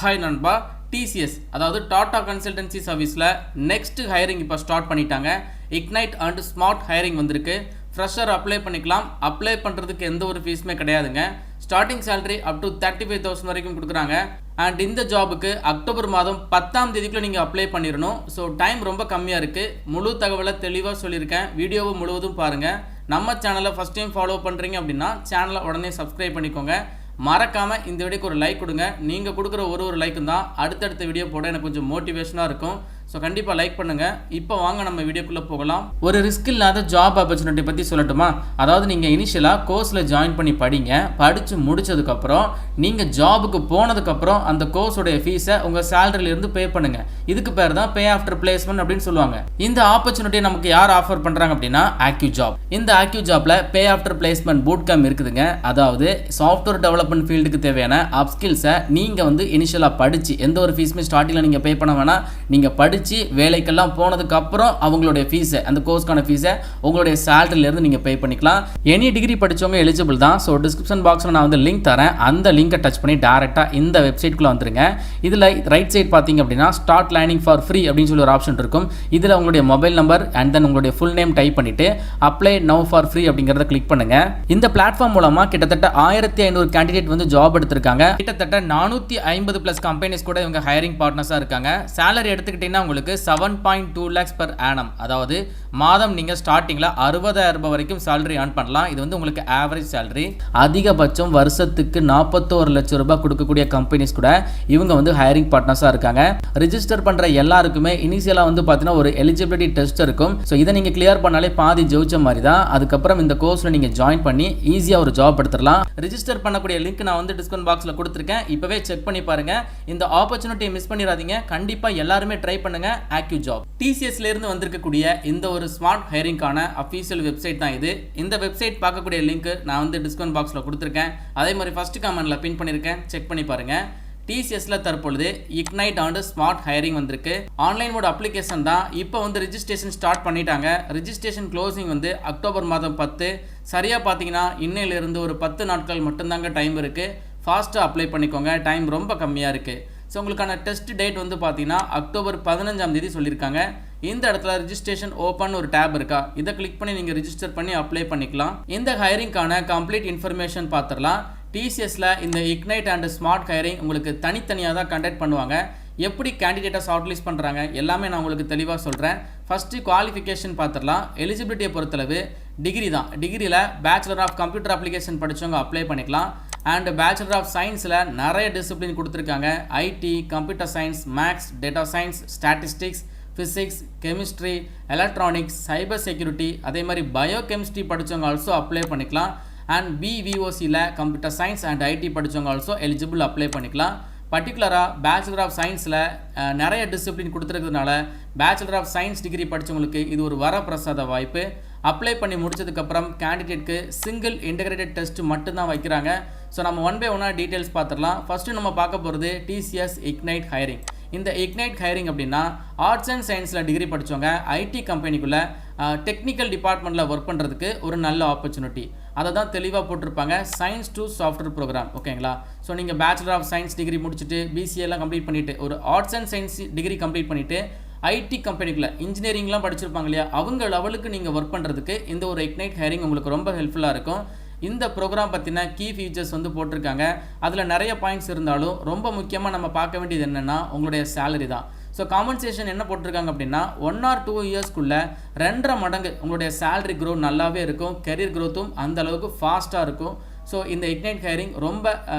Hi நண்பா, TCS அதாவது Tata consultancy சர்வீஸில் நெக்ஸ்ட் ஹையரிங் இப்போ ஸ்டார்ட் பண்ணிட்டாங்க. இக்னைட் அண்ட் ஸ்மார்ட் ஹையரிங் வந்திருக்கு. ஃப்ரெஷர் அப்ளை பண்ணிக்கலாம். அப்ளை பண்ணுறதுக்கு எந்த ஒரு ஃபீஸுமே கிடையாதுங்க. ஸ்டார்டிங் சேலரி அப் டு 35,000 வரைக்கும் கொடுக்குறாங்க. அண்ட் இந்த ஜாபுக்கு அக்டோபர் மாதம் 10ஆம் தேதிக்குள்ளே நீங்கள் அப்ளை பண்ணிடணும். ஸோ டைம் ரொம்ப கம்மியாக இருக்குது. முழு தகவலை தெளிவாக சொல்லியிருக்கேன். வீடியோவை முழுவதும் பாருங்கள். நம்ம சேனலை ஃபஸ்ட் டைம் ஃபாலோ பண்ணுறீங்க அப்படின்னா சேனலை உடனே சப்ஸ்கிரைப் பண்ணிக்கோங்க. மறக்காமல் இந்த வீடியோக்கு ஒரு லைக் கொடுங்க. நீங்கள் கொடுக்குற ஒரு லைக்கும் தான் அடுத்தடுத்த வீடியோ போட எனக்கு கொஞ்சம் மோட்டிவேஷனாக இருக்கும். ஸோ கண்டிப்பாக லைக் பண்ணுங்கள். இப்போ வாங்க நம்ம வீடியோக்குள்ளே போகலாம். ஒரு ரிஸ்க் இல்லாத ஜாப் ஆப்பர்ச்சுனிட்டி பற்றி சொல்லட்டுமா? அதாவது நீங்கள் இனிஷியலாக கோர்ஸில் ஜாயின் பண்ணி படிங்க. படித்து முடித்ததுக்கப்புறம் நீங்கள் ஜாபுக்கு போனதுக்கப்புறம் அந்த கோர்ஸோடைய ஃபீஸை உங்கள் சேலரியிலேருந்து பே பண்ணுங்கள். இதுக்கு பேர் தான் பே ஆஃப்டர் பிளேஸ்மெண்ட் அப்படின்னு சொல்லுவாங்க. இந்த ஆப்பர்ச்சுனிட்டியை நமக்கு யார் ஆஃபர் பண்ணுறாங்க அப்படின்னா ஆக்யூ ஜாப். இந்த ஆக்யூ ஜாப்பில் pay after placement boot camp இருக்குதுங்க. அதாவது சாஃப்ட்வேர் டெவலப்மெண்ட் ஃபீல்டுக்கு தேவையான அப்ஸ்கில்ஸை நீங்கள் இனிஷியலாக படித்து எந்த ஒரு ஃபீஸுமே ஸ்டார்டிங்கில் நீங்கள் பே பண்ண வேணாம். நீங்கள் படித்து வேலைக்கெல்லாம் போனதுக்கு அப்புறம் அவங்களுடைய ஃபீஸை, அந்த கோர்ஸ்க்கான ஃபீஸை உங்களுடைய சேலரியிலேருந்து நீங்கள் பே பண்ணிக்கலாம். எனி டிகிரி படித்தவங்க எலிஜிபிள் தான். ஸோ டிஸ்கிரிப்ஷன் பாக்ஸில் நான் லிங்க் தரேன். அந்த லிங்கை டச் பண்ணி டேரெக்டாக இந்த வெப்சைட்குள்ளே வந்துருங்க. இதில் ரைட் சைட் பார்த்தீங்க அப்படின்னா ஸ்டார்ட் லேர்னிங் ஃபார் ஃப்ரீ அப்படின்னு சொல்லி ஒரு ஆப்ஷன் இருக்கும். இதில் உங்களுடைய மொபைல் நம்பர் அண்ட் தென் உங்களுடைய ஃபுல் நேம் டைப் பண்ணிவிட்டு அப்ளை நவ் ஃபார் ஃப்ரீ அப்படிங்கிறத கிளிக் பண்ணுங்கள். இந்த பிளாட்ஃபார்ம் மூலமாக கிட்டத்தட்ட 1500 கேண்டிடேட் ஜாப் எடுத்திருக்காங்க. கிட்டத்தட்ட 450+ கம்பெனிஸ் கூட இவங்க ஹையரிங் பார்ட்னர்ஸாக இருக்காங்க. சேலரி எடுத்துக்கிட்டீங்கன்னா உங்களுக்கு 7.2 lakhs per annum, அதாவது மாதம் நீங்கள் ஸ்டார்டிங்கில் 60,000 ரூபாய் வரைக்கும் சேலரி ஏர்ன் பண்ணலாம். இது உங்களுக்கு ஆவரேஜ் சேலரி. அதிகபட்சம் வருஷத்துக்கு 41 லட்சம் ரூபாய் கொடுக்கக்கூடிய கம்பெனிஸ் கூட இவங்க ஹையரிங் பார்ட்னர்ஸாக இருக்காங்க. ரிஜிஸ்டர் பண்ணுற எல்லாருக்குமே இனிஷியலாக பார்த்தீங்கன்னா ஒரு எலிஜிபிலிட்டி டெஸ்ட் இருக்கும். ஸோ இதை நீங்கள் கிளியர் பண்ணாலே பாதி ஜெயிச்ச மாதிரி தான். அதுக்கப்புறம் இந்த கோர்ஸில் நீங்கள் ஜாயின் பண்ணி ஈஸியாக ஒரு ஜாப் எடுத்துடலாம். ரிஜிஸ்டர் பண்ணக்கூடிய லிங்க் நான் டிஸ்கவுண்ட் பாக்ஸில் கொடுத்துருக்கேன். இப்போவே செக் பண்ணி பாருங்க. இந்த ஆப்பர்ச்சுனிட்டியை மிஸ் பண்ணிடாதீங்க. கண்டிப்பாக எல்லாருமே ட்ரை பண்ணுங்க. ஆக்யூ ஜாப் டிசிஎஸ்ல இருந்து வந்திருக்கக்கூடிய இந்த ஒரு ஸ்மார்ட் ஹையரிங்கான அஃபீஷியல் வெப்சைட் தான் இது. இந்த வெப்சைட் பார்க்கக்கூடிய லிங்க் நான் டிஸ்கவுண்ட் பாக்ஸில் கொடுத்துருக்கேன். அதே மாதிரி ஃபர்ஸ்ட் கமெண்ட்ல பின் பண்ணியிருக்கேன். செக் பண்ணி பாருங்க. டிசிஎஸ்ல தற்பொழுது இக்னைட் அண்ட் ஸ்மார்ட் ஹையரிங் வந்திருக்கு. ஆன்லைன் மோட் அப்ளிகேஷன் தான். இப்போ ரிஜிஸ்ட்ரேஷன் ஸ்டார்ட் பண்ணிட்டாங்க. ரிஜிஸ்ட்ரேஷன் க்ளோசிங் அக்டோபர் மாதம் 10. சரியாக பார்த்தீங்கன்னா இன்னையிலிருந்து ஒரு 10 நாட்கள் மட்டும்தாங்க டைம் இருக்குது. ஃபாஸ்ட்டாக அப்ளை பண்ணிக்கோங்க. டைம் ரொம்ப கம்மியாக இருக்குது. ஸோ உங்களுக்கான டெஸ்ட் டேட் பார்த்தீங்கன்னா அக்டோபர் 15ஆம் தேதி சொல்லியிருக்காங்க. இந்த இடத்துல ரிஜிஸ்ட்ரேஷன் ஓப்பன் ஒரு டேப் இருக்கா, இதை கிளிக் பண்ணி நீங்கள் ரிஜிஸ்டர் பண்ணி அப்ளை பண்ணிக்கலாம். இந்த ஹையரிங்கான கம்ப்ளீட் இன்ஃபர்மேஷன் பார்த்துடலாம். டிசிஎஸ்ல இந்த இக்னைட் அண்ட் ஸ்மார்ட் ஹையரிங் உங்களுக்கு தனித்தனியாக தான் கண்டக்ட் பண்ணுவாங்க. எப்படி கேண்டிடேட்டை ஷார்ட் லிஸ்ட் பண்ணுறாங்க எல்லாமே நான் உங்களுக்கு தெளிவாக சொல்கிறேன். ஃபஸ்ட்டு குவாலிஃபிகேஷன் பார்த்துடலாம். எலிஜிபிலிட்டியை பொறுத்தளவு டிகிரி தான். டிகிரியில் பேச்சுலர் ஆஃப் கம்ப்யூட்டர் அப்ளிகேஷன் படித்தவங்க அப்ளை பண்ணிக்கலாம். அண்ட் பேச்சுலர் ஆஃப் சயின்ஸில் நிறைய டிசிப்ளின் கொடுத்துருக்காங்க. IT, computer science, maths, data science, statistics, physics, chemistry, electronics, cyber security, அதே மாதிரி பயோ கெமிஸ்ட்ரி படித்தவங்க ஆல்சோ அப்ளை பண்ணிக்கலாம். அண்ட் பிவிஓசியில் கம்ப்யூட்டர் சயின்ஸ் அண்ட் ஐடி படித்தவங்க ஆல்சோ எலிஜிபிள் அப்ளை பண்ணிக்கலாம். பர்டிகுலராக பேச்சுலர் ஆஃப் சயின்ஸில் நிறைய டிசிப்ளின் கொடுத்துருக்கிறதுனால பேச்சுலர் ஆஃப் சயின்ஸ் டிகிரி படித்தவங்களுக்கு இது ஒரு வரப்பிரசாத வாய்ப்பு. அப்ளை பண்ணி முடிச்சதுக்கப்புறம் கேண்டிடேட்க்கு சிங்கிள் இன்டகிரேட்டட் டெஸ்ட் மட்டும்தான் வைக்கிறாங்க. ஸோ நம்ம ஒன் பை ஒன்னாக டீட்டெயில்ஸ் பார்த்துடலாம். ஃபஸ்ட்டு நம்ம பார்க்க போகிறது டிசிஎஸ் இக்னைட் ஹையரிங். இந்த இக்னைட் ஹையரிங் அப்படின்னா ஆர்ட்ஸ் அண்ட் சயின்ஸில் டிகிரி படித்தவங்க ஐடி கம்பெனிக்குள்ளே டெக்னிக்கல் டிபார்ட்மெண்ட்டில் ஒர்க் பண்ணுறதுக்கு ஒரு நல்ல ஆப்பர்ச்சுனிட்டி. அதை தான் தெளிவாக போட்டிருப்பாங்க. Science to software program. ஓகேங்களா? ஸோ நீங்கள் பேச்சுலர் ஆஃப் சயின்ஸ் டிகிரி முடிச்சுட்டு பிசிஏலாம் கம்ப்ளீட் பண்ணிவிட்டு ஒரு arts and science degree complete பண்ணிவிட்டு ஐடி கம்பெனிக்குள்ள இன்ஜினியரிங்லாம் படிச்சிருப்பாங்க இல்லையா, அவங்க லெவலுக்கு நீங்கள் ஒர்க் பண்ணுறதுக்கு இந்த ஒரு இக்னைட் ஹையரிங் உங்களுக்கு ரொம்ப ஹெல்ப்ஃபுல்லாக இருக்கும். இந்த ப்ரோக்ராம் பற்றின கீ ஃபீச்சர்ஸ் போட்டிருக்காங்க. அதில் நிறைய பாயிண்ட்ஸ் இருந்தாலும் ரொம்ப முக்கியமாக நம்ம பார்க்க வேண்டியது என்னென்னா உங்களுடைய சேலரி தான். ஸோ காம்பன்சேஷன் என்ன போட்டிருக்காங்க அப்படின்னா 1 or 2 இயர்ஸ்க்குள்ளே 2.5 மடங்கு உங்களுடைய சேலரி க்ரோத் நல்லாவே இருக்கும். கெரியர் க்ரோத்தும் அந்த அளவுக்கு ஃபாஸ்ட்டாக இருக்கும். ஸோ இந்த இக்னைட் ஹையரிங் ரொம்ப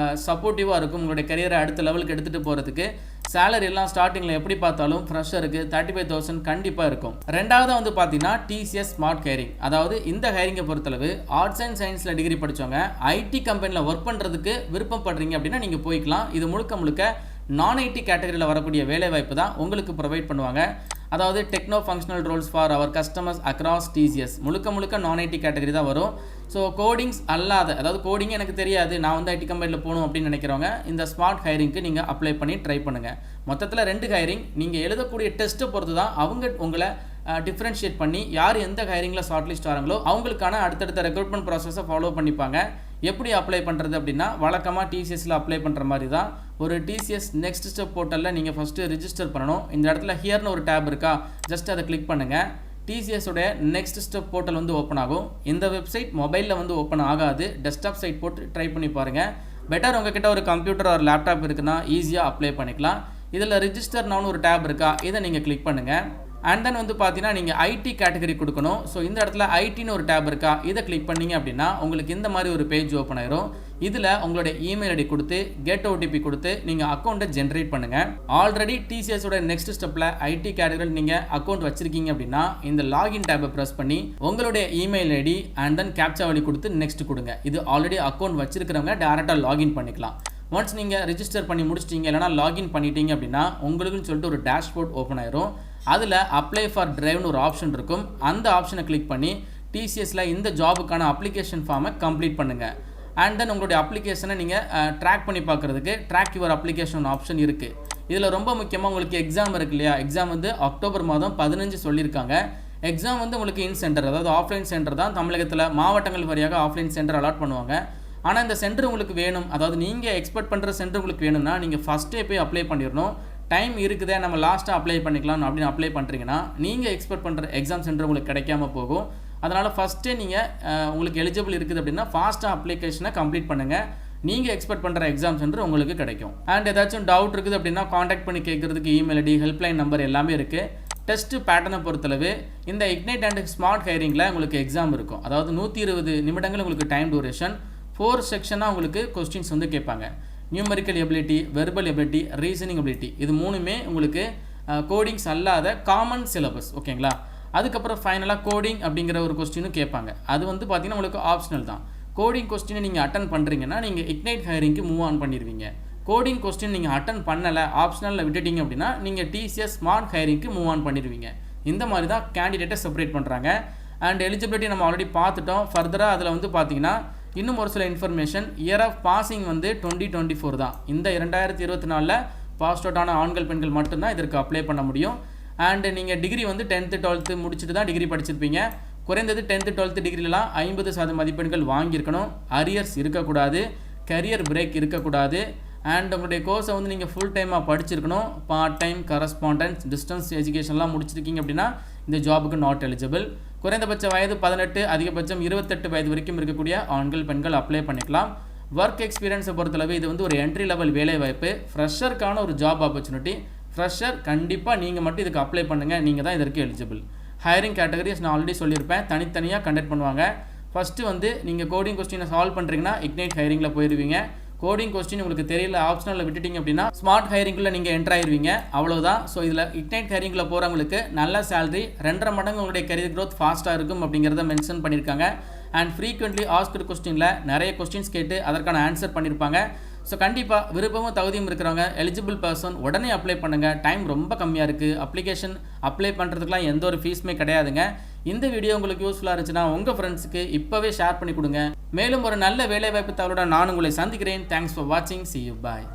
சப்போர்ட்டிவாக இருக்கும் உங்களுடைய கரியரை அடுத்த லெவலுக்கு எடுத்துகிட்டு போகிறதுக்கு. சேலரி எல்லாம் ஸ்டார்டிங்கில் எப்படி பார்த்தாலும் ஃப்ரெஷருக்கு 35,000 கண்டிப்பாக இருக்கும். ரெண்டாவது பார்த்தீங்கன்னா டிசிஎஸ் ஸ்மார்ட் ஹையரிங். அதாவது இந்த ஹையரிங்கை பொறுத்தளவு ஆர்ட்ஸ் அண்ட் சயின்ஸில் டிகிரி படித்தவங்க ஐடி கம்பெனியில் ஒர்க் பண்ணுறதுக்கு விருப்பப்படுறீங்க அப்படின்னா நீங்கள் போய்க்கலாம். இது முழுக்க நான் ஐடி கேட்டகரியில் வரக்கூடிய வேலைவாய்ப்பு தான் உங்களுக்கு ப்ரொவைட் பண்ணுவாங்க. அதாவது techno functional roles for our customers across TCS முழுக்க நான் ஐடி கேட்டகரி தான் வரும். ஸோ கோடிங்ஸ் அல்லாத, அதாவது கோடிங் எனக்கு தெரியாது, நான் ஐடி கம்பெனியில் போகணும் அப்படின்னு நினைக்கிறவங்க இந்த ஸ்மார்ட் ஹையரிங்க்கு நீங்கள் அப்ளை பண்ணி ட்ரை பண்ணுங்கள். மொத்தத்தில் 2 ஹையரிங். நீங்கள் எழுதக்கூடிய டெஸ்ட்டை பொறுத்து தான் அவங்க உங்களை டிஃப்ரென்ஷியேட் பண்ணி யார் எந்த ஹையரிங்கில் ஷார்ட் லிஸ்ட் ஆகிறாங்களோ அவங்களுக்கான அடுத்தடுத்த ரெக்ரூட்மெண்ட் ப்ராசஸை ஃபாலோ பண்ணிப்பாங்க. எப்படி அப்ளை பண்ணுறது அப்படின்னா வழக்கமாக டிசிஎஸ்ல அப்ளை பண்ணுற மாதிரி தான். ஒரு டிசிஎஸ் நெக்ஸ்ட் ஸ்டெப் போர்ட்டலில் நீங்கள் ஃபஸ்ட்டு ரிஜிஸ்டர் பண்ணணும். இந்த இடத்துல ஹியர்னு ஒரு டேப் இருக்கா, ஜஸ்ட் அதை கிளிக் பண்ணுங்கள். டிசிஎஸ் உடைய நெக்ஸ்ட் ஸ்டெப் போர்ட்டல் வந்து ஓப்பன் ஆகும். இந்த வெப்சைட் மொபைலில் வந்து ஓப்பன் ஆகாது, டெஸ்க்டாப் சைட் போட்டு ட்ரை பண்ணி பாருங்கள். பெட்டர் உங்ககிட்ட ஒரு கம்ப்யூட்டர் ஒரு லேப்டாப் இருக்குன்னா ஈஸியாக அப்ளை பண்ணிக்கலாம். இதில் ரிஜிஸ்டர் நவுன்னு ஒரு டேப் இருக்கா, இதை நீங்கள் கிளிக் பண்ணுங்கள். அண்ட் தென் வந்து பார்த்தீங்கன்னா நீங்கள் ஐடி கேட்டகரி கொடுக்கணும். ஸோ இந்த இடத்துல ஐடின்னு ஒரு டேப் இருக்கா, இதை கிளிக் பண்ணிங்க அப்படின்னா உங்களுக்கு இந்த மாதிரி ஒரு பேஜ் ஓப்பன் ஆயிரும். இதில் உங்களுடைய இமெயில் ஐடி கொடுத்து கெட் ஓடிபி கொடுத்து நீங்கள் அக்கௌண்ட்டை ஜென்ரேட் பண்ணுங்கள். ஆல்ரெடி டிசிஎஸோட நெக்ஸ்ட் ஸ்டெப்பில் ஐடி கேட்டகரியில் நீங்கள் அக்கௌண்ட் வச்சிருக்கீங்க அப்படின்னா இந்த லாகின் டேப்பை ப்ரெஸ் பண்ணி உங்களுடைய email ID and then captcha வழி கொடுத்து நெக்ஸ்ட் கொடுங்க. இது ஆல்ரெடி அக்கௌண்ட் வச்சிருக்கிறவங்க டேரெக்டாக லாகின் பண்ணிக்கலாம். ஒன்ஸ் நீங்கள் ரிஜிஸ்டர் பண்ணி முடிச்சிட்டிங்க இல்லைனா லாகின் பண்ணிட்டீங்க அப்படின்னா உங்களுக்குன்னு சொல்லிட்டு ஒரு டேஷ்போர்ட் ஓப்பன் ஆயிரும். அதில் அப்ளை ஃபார் டிரைவ்னு ஒரு ஆப்ஷன் இருக்கும். அந்த ஆப்ஷனை கிளிக் பண்ணி டிசிஎஸில் இந்த ஜாபுக்கான அப்ளிகேஷன் ஃபார்மை கம்ப்ளீட் பண்ணுங்கள். அண்ட் தென் உங்களுடைய அப்ளிகேஷனை நீங்கள் ட்ராக் பண்ணி பார்க்குறதுக்கு ட்ராக் யுவர் அப்ளிகேஷன் ஆப்ஷன் இருக்குது. இதில் ரொம்ப முக்கியமாக உங்களுக்கு எக்ஸாம் இருக்கு இல்லையா, எக்ஸாம் வந்து அக்டோபர் மாதம் 15 சொல்லியிருக்காங்க. எக்ஸாம் வந்து உங்களுக்கு இன் சென்டர், அதாவது ஆஃப்லைன் சென்டர் தான். தமிழகத்தில் மாவட்டங்கள் வழியாக ஆஃப்லைன் சென்டர் அலாட் பண்ணுவாங்க. ஆனால் இந்த சென்டர் உங்களுக்கு வேணும், அதாவது நீங்கள் எக்ஸ்பெக்ட் பண்ணுற சென்டர் உங்களுக்கு வேணும்னா நீங்கள் ஃபஸ்ட்டே போய் அப்ளை பண்ணிடணும். டைம் இருக்குதே நம்ம லாஸ்ட்டாக அப்ளை பண்ணிக்கலாம் அப்படின்னு அப்ளை பண்ணுறீங்கன்னா நீங்கள் எக்ஸ்பெக்ட் பண்ணுற எக்ஸாம் சென்டர் உங்களுக்கு கிடைக்காம போகும். அதனால் ஃபஸ்ட்டே நீங்கள் உங்களுக்கு எலிஜிபிள் இருக்குது அப்படின்னா ஃபாஸ்ட்டாக அப்ளிகேஷனை கம்ப்ளீட் பண்ணுங்கள். நீங்கள் எக்ஸ்பெக்ட் பண்ணுற எக்ஸாம் சென்டர் உங்களுக்கு கிடைக்கும். அண்ட் ஏதாச்சும் டவுட் இருக்குது அப்படின்னா காண்டாக்ட் பண்ணி கேட்குறதுக்கு இமெயில் ஐடி, ஹெல்ப்லைன் நம்பர் எல்லாமே இருக்குது. டெஸ்ட் பேட்டர்னை பொறுத்தளவு இந்த இக்னைட் அண்ட் ஸ்மார்ட் ஹைரிங்கில் உங்களுக்கு எக்ஸாம் இருக்கும். அதாவது 120 நிமிடங்கள் உங்களுக்கு டைம் டூரேஷன். 4 செக்ஷனாக உங்களுக்கு கொஸ்டின்ஸ் வந்து கேட்பாங்க. Numerical ability, verbal ability, reasoning ability, இது மூணுமே உங்களுக்கு கோடிங்ஸ் அல்லாத காமன் சிலபஸ். ஓகேங்களா? அதுக்கப்புறம் ஃபைனலாக கோடிங் அப்படிங்கிற ஒரு கொஸ்டினும் கேட்பாங்க. அது வந்து பார்த்தீங்கன்னா உங்களுக்கு ஆப்ஷனல் தான். கோடிங் கொஸ்டினை நீங்கள் அட்டன் பண்ணுறீங்கன்னா நீங்கள் இக்னைட் ஹைரிங்க்கு மூவ் ஆன் பண்ணிடுவீங்க. கோடிங் கொஸ்டின் நீங்கள் அட்டன் பண்ணலை, ஆப்ஷனலில் விட்டுட்டீங்க அப்படின்னா நீங்கள் டிசிஎஸ் ஸ்மார்ட் ஹைரிங்க்கு மூவ் ஆன் பண்ணிடுவீங்க. இந்த மாதிரி தான் கேண்டிடேட்டை செப்பரேட் பண்ணுறாங்க. அண்ட் எலிஜிபிலிட்டி நம்ம ஆல்ரெடி பார்த்துட்டோம். ஃபர்தராக அதில் வந்து பார்த்தீங்கன்னா இன்னும் ஒரு சில இன்ஃபர்மேஷன். இயர் ஆஃப் பாசிங் வந்து 2024 தான். இந்த 2024 பாஸ் அவுட் ஆன ஆண்கள் பெண்கள் மட்டும்தான் இதற்கு அப்ளை பண்ண முடியும். அண்ட் நீங்கள் டிகிரி வந்து 10th 12th முடிச்சுட்டு தான் டிகிரி படிச்சிருப்பீங்க. குறைந்தது 10th 12th டிகிரிலாம் 50% மதிப்பெண்கள் வாங்கியிருக்கணும். அரியர்ஸ் இருக்கக்கூடாது, கரியர் பிரேக் இருக்கக்கூடாது. அண்ட் உங்களுடைய கோர்ஸை வந்து நீங்கள் ஃபுல் டைமாக படிச்சிருக்கணும். பார்ட் டைம், கரஸ்பாண்டன்ஸ், டிஸ்டன்ஸ் எஜுகேஷன்லாம் முடிச்சிருக்கீங்க அப்படின்னா இந்த ஜாபுக்கு நாட் எலிஜிபிள். குறைந்தபட்ச வயது 18, அதிகபட்சம் 28 வயது வரைக்கும் இருக்கக்கூடிய ஆண்கள் பெண்கள் அப்ளை பண்ணிக்கலாம். ஒர்க் எக்ஸ்பீரியன்ஸை பொறுத்தளவு இது வந்து ஒரு என்ட்ரி லெவல் வேலை வாய்ப்பு, ஃப்ரெஷருக்கான ஒரு ஜாப் ஆப்பர்ச்சுனிட்டி. ஃப்ரெஷர் கண்டிப்பாக நீங்கள் மட்டும் இதுக்கு அப்ளை பண்ணுங்கள், நீங்கள் தான் இதற்கு எலிஜிபிள். ஹைரிங் கேட்டகரிஸ் நான் ஆல்ரெடி சொல்லியிருப்பேன், தனித்தனியாக கண்டக்ட் பண்ணுவாங்க. ஃபஸ்ட்டு வந்து நீங்கள் கோடிங் கொஸ்டினை சால்வ் பண்ணுறீங்கன்னா இக்னைட் ஹைரிங்கில் போயிடுவீங்க. கோடிங் கொஸ்டின் உங்களுக்கு தெரியல, ஆப்ஷனலில் விட்டுட்டீங்க அப்படின்னா ஸ்மார்ட் ஹைரிங்குள்ளே நீங்கள் என்ட்ரு ஆயிருவீங்க. அவ்வளோதான். ஸோ இதில் இக்னைட் ஹைரிங்கில் போகிறவங்களுக்கு நல்ல சேலரி, 2.5 மடங்கு உங்களுடைய கரியர் க்ரோத் ஃபாஸ்ட்டாக இருக்கும் அப்படிங்கிறத மென்ஷன் பண்ணியிருக்காங்க. அண்ட் ஃப்ரீக்வெண்ட்லி ஆஸ்க்டு கொஸ்டினில் நிறைய கொஸ்டின்ஸ் கேட்டு அதற்கான ஆன்சர் பண்ணியிருப்பாங்க. ஸோ கண்டிப்பாக விருப்பமும் தகுதியும் இருக்கிறவங்க எலிஜிபிள் பர்சன் உடனே அப்ளை பண்ணுங்கள். டைம் ரொம்ப கம்மியாக இருக்குது. அப்ளிகேஷன் அப்ளை பண்ணுறதுக்குலாம் எந்த ஒரு ஃபீஸுமே கிடையாதுங்க. இந்த வீடியோ உங்களுக்கு யூஸ்ஃபுல்லாக இருந்துச்சுன்னா உங்கள் ஃப்ரெண்ட்ஸுக்கு இப்போவே ஷேர் பண்ணி கொடுங்க. மேலும் ஒரு நல்ல வேலைவாய்ப்பு தகவலோட நான் உங்களை சந்திக்கிறேன். தேங்க்ஸ் ஃபார் வாட்சிங். See you. Bye.